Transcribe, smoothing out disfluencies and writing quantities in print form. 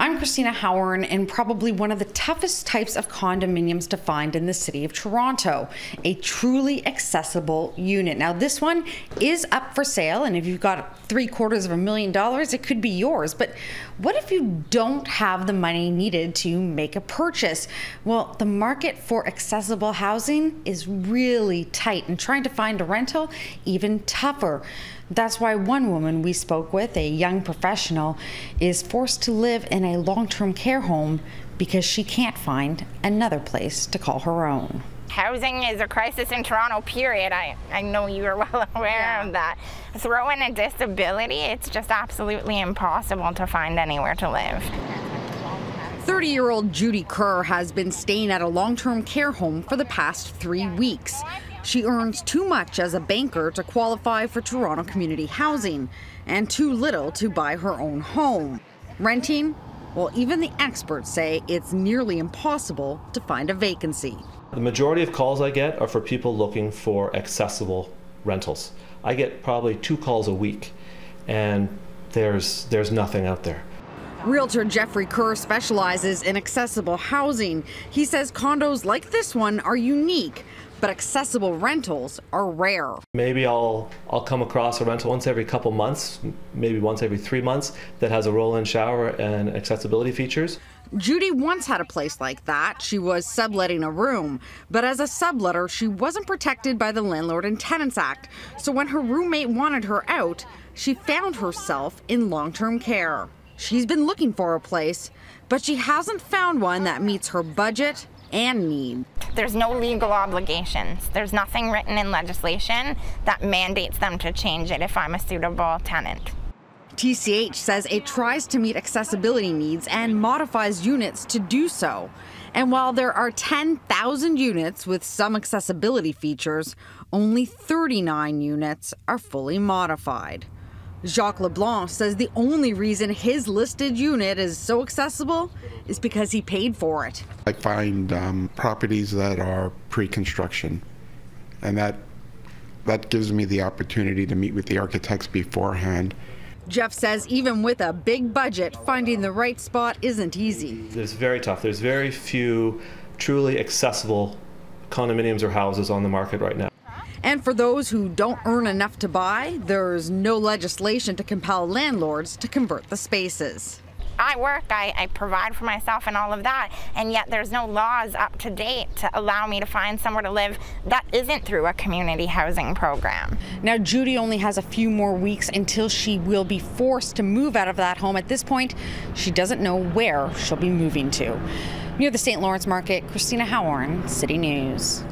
I'm Christina Howard, and probably one of the toughest types of condominiums to find in the city of Toronto, a truly accessible unit. Now this one is up for sale, and if you've got $750,000, it could be yours. But what if you don't have the money needed to make a purchase? Well, the market for accessible housing is really tight, and trying to find a rental even tougher. That's why one woman we spoke with, a young professional, is forced to live in a long-term care home because she can't find another place to call her own. Housing is a crisis in Toronto, period. I know you are well aware of that. Throw in a disability, it's just absolutely impossible to find anywhere to live. 30-year-old Judy Kerr has been staying at a long-term care home for the past 3 weeks. She earns too much as a banker to qualify for Toronto community housing and too little to buy her own home. Renting? Well, even the experts say it's nearly impossible to find a vacancy. The majority of calls I get are for people looking for accessible rentals. I get probably 2 calls a week, and there's nothing out there. Realtor Jeffrey Kerr specializes in accessible housing. He says condos like this one are unique, but accessible rentals are rare. Maybe I'll come across a rental once every couple months, maybe once every 3 months, that has a roll-in shower and accessibility features. Judy once had a place like that. She was subletting a room, but as a subletter, she wasn't protected by the Landlord and Tenants Act. So when her roommate wanted her out, she found herself in long-term care. She's been looking for a place, but she hasn't found one that meets her budget and need. There's no legal obligations. There's nothing written in legislation that mandates them to change it if I'm a suitable tenant. TCH says it tries to meet accessibility needs and modifies units to do so. And while there are 10,000 units with some accessibility features, only 39 units are fully modified. Jacques LeBlanc says the only reason his listed unit is so accessible is because he paid for it. I find properties that are pre-construction, and that gives me the opportunity to meet with the architects beforehand. Jeff says even with a big budget, finding the right spot isn't easy. It's very tough. There's very few truly accessible condominiums or houses on the market right now. And for those who don't earn enough to buy, there's no legislation to compel landlords to convert the spaces. I work, I provide for myself and all of that, and yet there's no laws up to date to allow me to find somewhere to live that isn't through a community housing program. Now, Judy only has a few more weeks until she will be forced to move out of that home. At this point, she doesn't know where she'll be moving to. Near the St. Lawrence Market, Christina Howard, City News.